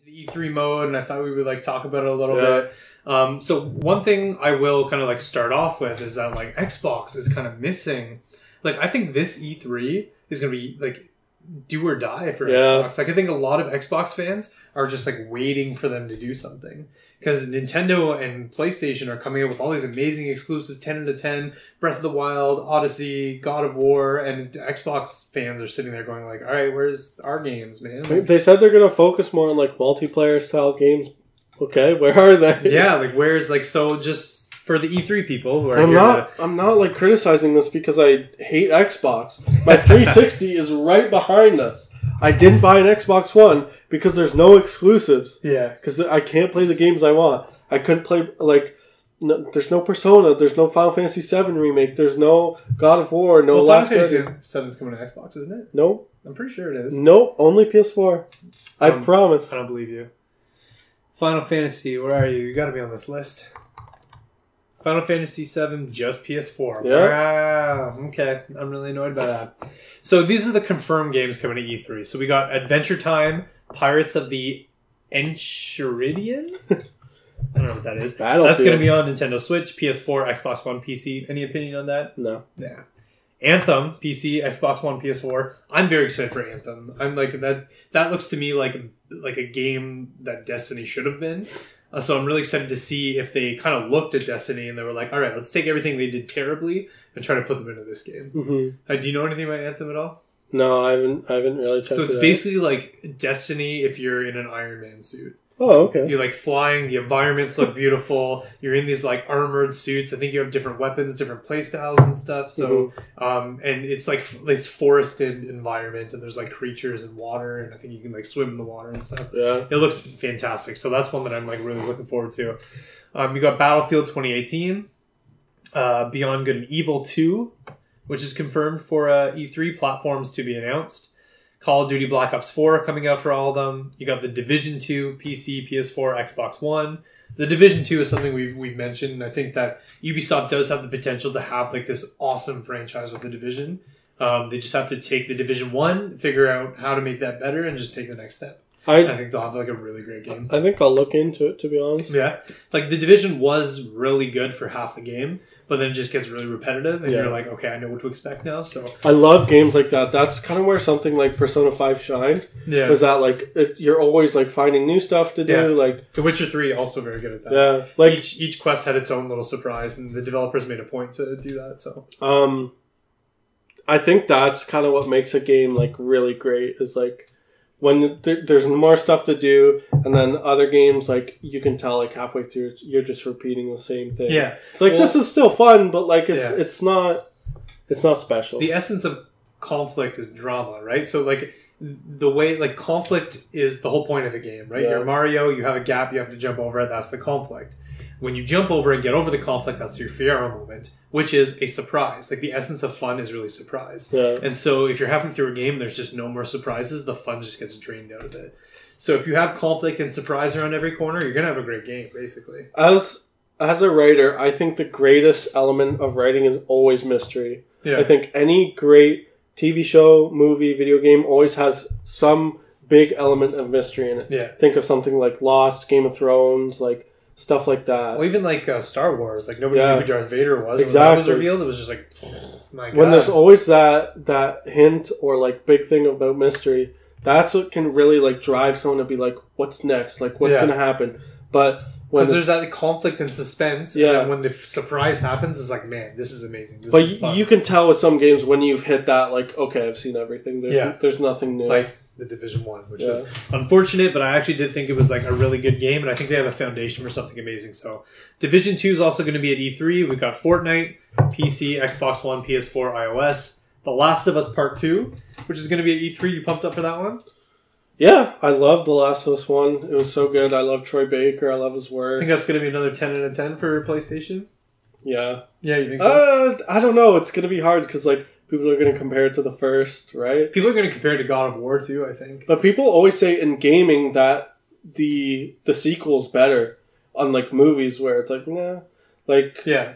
the E3 mode, and I thought we would like talk about it a little bit. So one thing I will kind of like start off with is that like Xbox is kind of missing. Like I think this E3 is going to be like do or die for Xbox. Like I think a lot of Xbox fans are just like waiting for them to do something. Because Nintendo and PlayStation are coming up with all these amazing exclusive 10 out of 10, Breath of the Wild, Odyssey, God of War, and Xbox fans are sitting there going like, all right, where's our games, man? Like, they said they're going to focus more on like multiplayer style games. Okay, where are they? Yeah, like where's like, so just for the E3 people who are I'm not like criticizing this because I hate Xbox. My 360 is right behind this. I didn't buy an Xbox One because there's no exclusives. Yeah. Because I can't play the games I want. I couldn't play, like, no, there's no Persona, there's no Final Fantasy VII Remake, there's no God of War, no Last Final Fantasy VII's coming to Xbox, isn't it? No. I'm pretty sure it is. No, only PS4. I promise. I don't believe you. Final Fantasy, where are you? You gotta be on this list. Final Fantasy VII, just PS4. Yeah. Wow. Okay. I'm really annoyed by that. So these are the confirmed games coming to E3. So we got Adventure Time, Pirates of the Enchiridion? I don't know what that is. That's going to be on Nintendo Switch, PS4, Xbox One, PC. Any opinion on that? No. Yeah. Anthem, PC, Xbox One, PS4. I'm very excited for Anthem. I'm like that looks to me like a game that Destiny should have been. So I'm really excited to see if they kind of looked at Destiny and they were like, all right, let's take everything they did terribly and try to put them into this game. Mm-hmm. Do you know anything about Anthem at all? No, I haven't really checked it out. So it's basically like Destiny if you're in an Iron Man suit. Oh, okay. You're like flying, the environments look beautiful, you're in these like armored suits. I think you have different weapons, different play styles and stuff. So and it's like this forested environment and there's like creatures and water and I think you can like swim in the water and stuff. Yeah. It looks fantastic. So that's one that I'm like really looking forward to. You got Battlefield 2018, Beyond Good and Evil 2, which is confirmed for E3 platforms to be announced. Call of Duty Black Ops 4 coming out for all of them. You got The Division 2, PC, PS4, Xbox One. The Division 2 is something we've mentioned, and I think that Ubisoft does have the potential to have like this awesome franchise with The Division. They just have to take The Division 1, figure out how to make that better, and just take the next step. I think they'll have like a really great game. I think I'll look into it, to be honest. Yeah. Like The Division was really good for half the game, but then it just gets really repetitive and you're like, okay, I know what to expect now. So I love games like that. That's kind of where something like Persona 5 shined. Yeah. Is that like you're always like finding new stuff to do. Yeah. Like The Witcher 3 also very good at that. Yeah. Like each quest had its own little surprise and the developers made a point to do that. So I think that's kind of what makes a game like really great is like when there's more stuff to do, and then other games, like, you can tell, like, halfway through, you're just repeating the same thing. Yeah. It's like, this is still fun, but, like, it's not special. The essence of conflict is drama, right? So, like, the way, like, conflict is the whole point of a game, right? Yeah. You're Mario, you have a gap, you have to jump over it, that's the conflict. When you jump over and get over the conflict, that's your Fiora moment, which is a surprise. Like, the essence of fun is really surprise. Yeah. And so if you're halfway through a game, there's just no more surprises, the fun just gets drained out of it. So if you have conflict and surprise around every corner, you're going to have a great game, basically. As a writer, I think the greatest element of writing is always mystery. Yeah. I think any great TV show, movie, video game always has some big element of mystery in it. Yeah. Think of something like Lost, Game of Thrones, like... stuff like that. Well, even like Star Wars, like nobody knew who Darth Vader was. Exactly. When that was revealed, it was just like, oh my God. When there's always that hint or like big thing about mystery, that's what can really like drive someone to be like, what's next? Like, what's going to happen? But because there's that conflict and suspense, and then when the surprise happens, it's like, man, this is amazing. This is fun. You can tell with some games when you've hit that, like, okay, I've seen everything. There's nothing new. Like the Division 1, which was unfortunate, but I actually did think it was like a really good game, and I think they have a foundation for something amazing. So Division 2 is also going to be at E3. We've got Fortnite, PC, Xbox One, PS4, iOS. The Last of Us Part 2, which is going to be at E3. You pumped up for that one? Yeah, I love The Last of Us 1. It was so good. I love Troy Baker. I love his work. I think that's going to be another 10 out of 10 for PlayStation. Yeah. Yeah, you think so? I don't know. It's going to be hard because, like, people are going to compare it to the first, right? People are going to compare it to God of War, too, I think. But people always say in gaming that the sequel's better, unlike movies where it's like, nah. Like, yeah.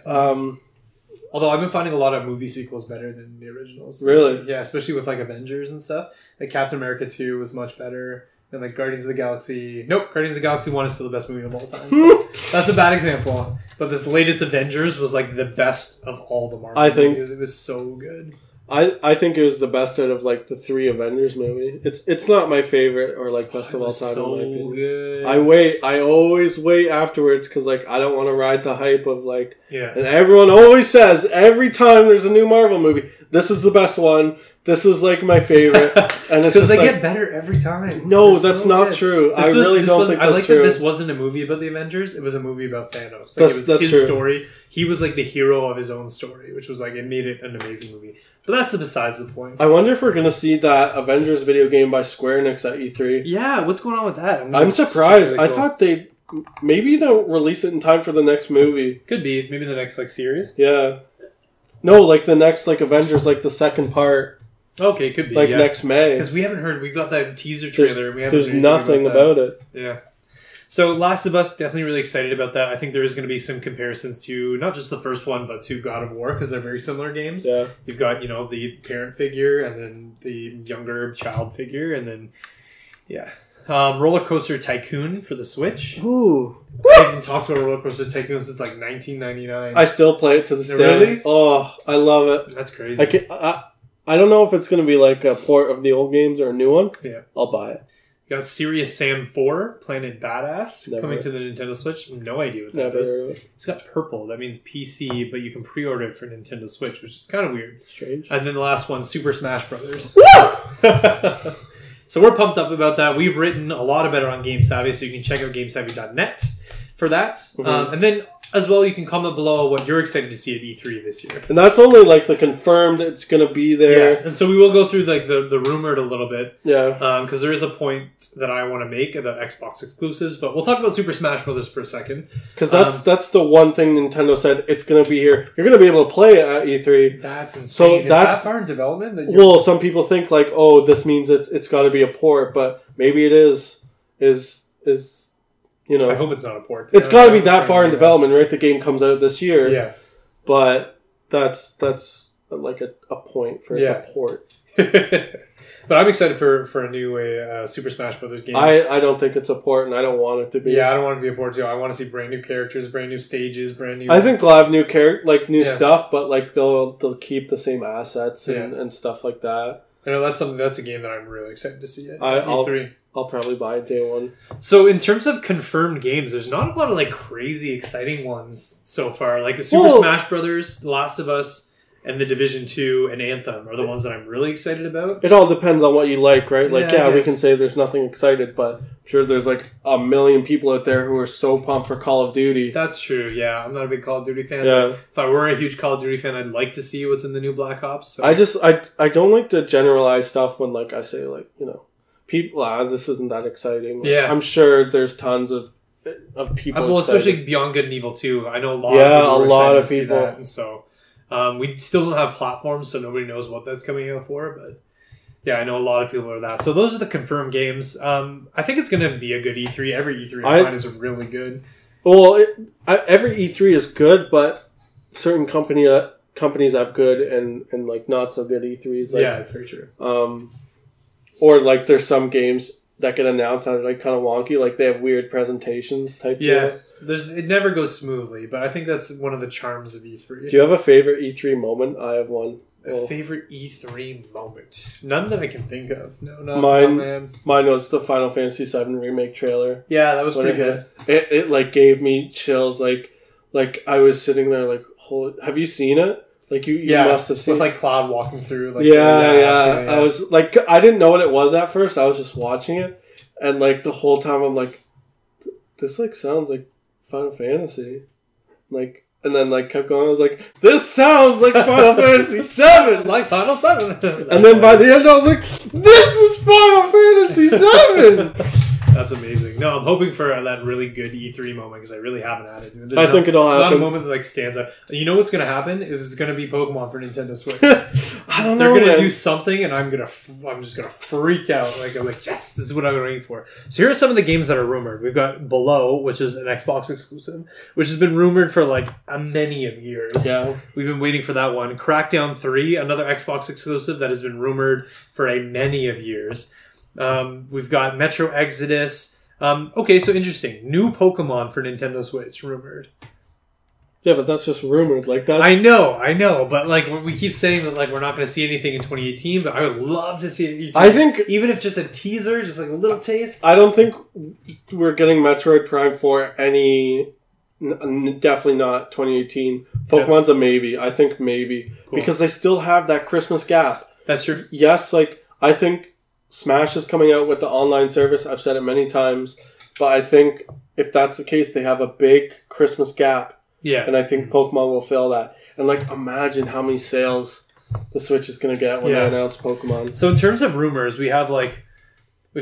Although I've been finding a lot of movie sequels better than the originals. Really? Yeah, especially with like Avengers and stuff. Like Captain America 2 was much better. And like Guardians of the Galaxy. Nope, Guardians of the Galaxy 1 is still the best movie of all time. So that's a bad example. But this latest Avengers was like the best of all the Marvel movies. It was so good. I think it was the best out of like the 3 Avengers movie. It's not my favorite or like best of all time. So in my opinion. good. I always wait afterwards because like I don't want to ride the hype of like. Yeah. And everyone always says every time there's a new Marvel movie, this is the best one. This is like my favorite, and it's because they like, get better every time. No, that's so not true. I really don't think that's true. That this wasn't a movie about the Avengers. It was a movie about Thanos. Like, it was his true. story. He was like the hero of his own story, which was like it made it an amazing movie. But that's besides the point. I wonder if we're gonna see that Avengers video game by Square Enix at E3. Yeah, what's going on with that? I'm surprised. Really cool. I thought maybe they'll release it in time for the next movie. Could be maybe the next like series. Yeah. No, like the next like Avengers, like the second part. Okay, could be like next May because we haven't heard. We've got that teaser trailer. There's nothing about it. Yeah. So Last of Us, definitely really excited about that. I think there is going to be some comparisons to not just the first one, but to God of War because they're very similar games. Yeah. You've got the parent figure and then the younger child figure, and then Roller Coaster Tycoon for the Switch. Ooh. I haven't talked about Roller Coaster Tycoon since like 1999. I still play it to this day. Really? Oh, I love it. That's crazy. I don't know if it's going to be like a port of the old games or a new one. Yeah. I'll buy it. You got Serious Sam 4, Planet Badass, coming to the Nintendo Switch. No idea what that is. It's got purple. That means PC, but you can pre-order it for Nintendo Switch, which is kind of weird. Strange. And then the last one, Super Smash Brothers. So we're pumped up about that. We've written a lot about it on GameSavvy, so you can check out GameSavvy.net for that. Mm-hmm. And then as well, you can comment below what you're excited to see at E3 this year. And that's only like the confirmed it's going to be there. Yeah, and so we will go through like the rumored a little bit. Yeah. Because there is a point that I want to make about Xbox exclusives, but we'll talk about Super Smash Brothers for a second. Because that's the one thing Nintendo said it's going to be here. You're going to be able to play it at E3. That's insane. So is that far in development? Well, some people think like, oh, this means it's got to be a port, but maybe it is. You know, I hope it's not a port. It's got to be that far in development, right? The game comes out this year. Yeah. But that's like a point for a port. But I'm excited for a new Super Smash Brothers game. I don't think it's a port, and I don't want it to be. Yeah, I don't want it to be a port too. I want to see brand new characters, brand new stages, brand new. I think they'll have new stuff, but like they'll keep the same assets and stuff like that. I know that's a game that I'm really excited to see at E3. I'll probably buy it day one. So in terms of confirmed games, there's not a lot of like crazy exciting ones so far. Like Super Smash Brothers, Last of Us, and The Division 2 and Anthem are the ones that I'm really excited about. It all depends on what you like, right? Like, we can say there's nothing excited, but I'm sure there's like a million people out there who are so pumped for Call of Duty. That's true, yeah. I'm not a big Call of Duty fan. Yeah. If I were a huge Call of Duty fan, I'd like to see what's in the new Black Ops. So. I don't like to generalize stuff when like I say like, people, this isn't that exciting. Yeah. I'm sure there's tons of people. Well, especially Beyond Good and Evil 2. I know a lot of people. That, and so we still don't have platforms, so nobody knows what that's coming out for. But yeah, I know a lot of people are that. So those are the confirmed games. I think it's going to be a good E3. Every E3 I find is really good. Well, every E3 is good, but certain companies have good and like not so good E3s. Like, yeah, that's very true. Or like there's some games that get announced that are like kind of wonky, like they have weird presentations type deal. It never goes smoothly, but I think that's one of the charms of E3. Do you have a favorite E3 moment? I have one. A favorite E3 moment? None that I can think of. No, not mine was the Final Fantasy VII Remake trailer. Yeah, that was pretty good. It like gave me chills. Like I was sitting there like, have you seen it? Like you must have seen with like Cloud walking through. Like, yeah. I was like, I didn't know what it was at first. I was just watching it, and like the whole time I'm like, this like sounds like Final Fantasy, like, and then like kept going. I was like, this sounds like Final Fantasy VII, like Final 7. And then by the end, I was like, this is Final Fantasy VII. That's amazing. No, I'm hoping for that really good E3 moment because I really haven't had it. I think it'll happen. Not a moment that like stands out. You know what's going to happen? Is it's going to be Pokemon for Nintendo Switch. I don't know. They're going to do something, and I'm just going to freak out. Like I'm like, yes, this is what I'm waiting for. So here are some of the games that are rumored. We've got Below, which is an Xbox exclusive, which has been rumored for like a many of years. Yeah, we've been waiting for that one. Crackdown 3, another Xbox exclusive that has been rumored for a many of years. We've got Metro Exodus. Okay, so interesting. New Pokemon for Nintendo Switch, rumored. Yeah, but that's just rumored. Like that's... I know, but like we keep saying that like we're not going to see anything in 2018, but I would love to see it. I think even if just a teaser, just like a little taste. I don't think we're getting Metroid Prime 4 any. Definitely not 2018. Pokemon's a maybe. I think maybe because they still have that Christmas gap. That's true. Yes, like I think Smash is coming out with the online service. I've said it many times, but I think if that's the case, they have a big Christmas gap. Yeah. And I think Pokemon will fill that. And like, imagine how many sales the Switch is going to get when they announce Pokemon. So in terms of rumors, we've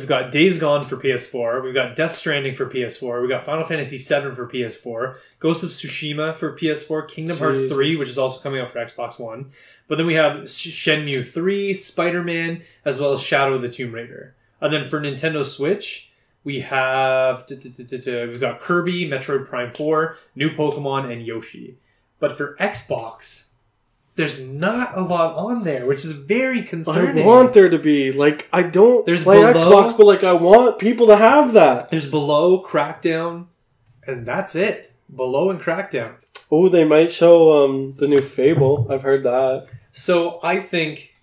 got Days Gone for PS4, we've got Death Stranding for PS4, we've got Final Fantasy VII for PS4, Ghost of Tsushima for PS4, Kingdom Hearts 3, which is also coming out for Xbox One. But then we have Shenmue 3, Spider-Man, as well as Shadow of the Tomb Raider. And then for Nintendo Switch, we have we've got Kirby, Metroid Prime 4, new Pokemon, and Yoshi. But for Xbox, there's not a lot on there, which is very concerning. I want there to be. Like, I don't there's play below, Xbox, but like I want people to have that. There's Below, Crackdown, and that's it. Below and Crackdown. Oh, they might show the new Fable. I've heard that. So I think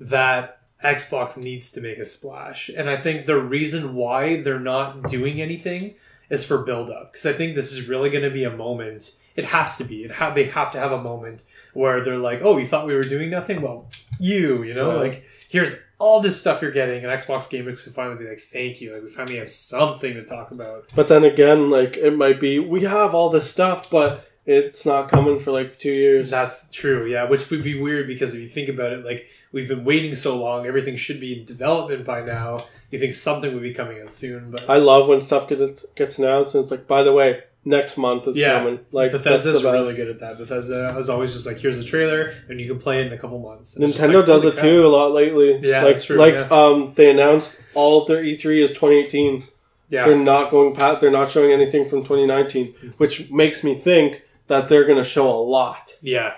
that Xbox needs to make a splash. And I think the reason why they're not doing anything is for build-up. Because I think this is really going to be a moment. It has to be. They have to have a moment where they're like, oh, you thought we were doing nothing? Well, you know? Like, here's all this stuff you're getting. And Xbox gamers can finally be like, thank you. Like, we finally have something to talk about. But then again, like, it might be, we have all this stuff, but it's not coming for like 2 years. That's true, yeah. Which would be weird because if you think about it, like, we've been waiting so long, everything should be in development by now. You think something would be coming out soon, but I love when stuff gets announced and it's like, by the way, next month is coming. Like, Bethesda's really good at that. Bethesda was always just like, here's a trailer, and you can play it in a couple months. And Nintendo like, does it too a lot lately. Yeah, like, that's true. Like, they announced all of their E3 is 2018. Yeah, they're not going past. They're not showing anything from 2019, which makes me think that they're going to show a lot. Yeah.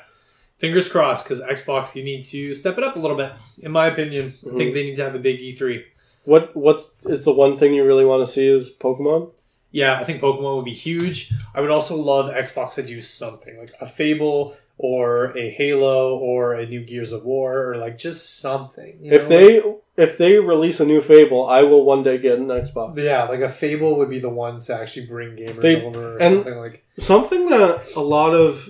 Fingers crossed, because Xbox, you need to step it up a little bit, in my opinion. I think they need to have a big E3. What is the one thing you really want to see is Pokemon? Yeah, I think Pokemon would be huge. I would also love Xbox to do something, like a Fable or a Halo or a new Gears of War or like just something. If they release a new Fable, I will one day get an Xbox. Yeah, like a Fable would be the one to actually bring gamers over or something like. Something that a lot of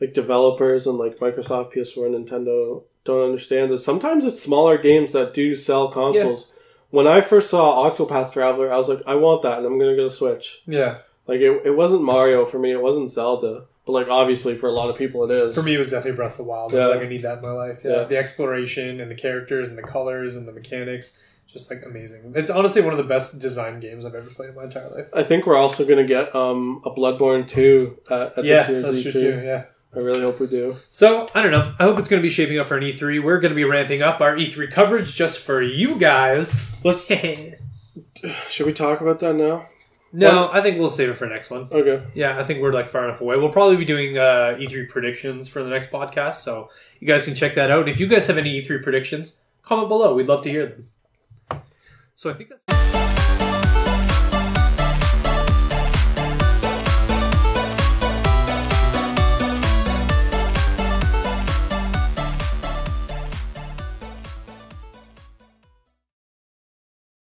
like developers and like Microsoft, PS4, and Nintendo don't understand is sometimes it's smaller games that do sell consoles. Yeah. When I first saw Octopath Traveler, I was like, I want that, and I'm going to get a Switch. Yeah. Like, it wasn't Mario for me, it wasn't Zelda. But, like, obviously, for a lot of people, it is. For me, it was definitely Breath of the Wild. I was like, I need that in my life. Yeah. The exploration and the characters and the colors and the mechanics, just, like, amazing. It's honestly one of the best design games I've ever played in my entire life. I think we're also going to get a Bloodborne 2 at this year's E3. That's true, too, yeah. I really hope we do. So, I don't know. I hope it's going to be shaping up for an E3. We're going to be ramping up our E3 coverage just for you guys. Should we talk about that now? No, I think we'll save it for next one. Okay. Yeah, I think we're like far enough away. We'll probably be doing E3 predictions for the next podcast, so you guys can check that out. And if you guys have any E3 predictions, comment below. We'd love to hear them. So I think that's...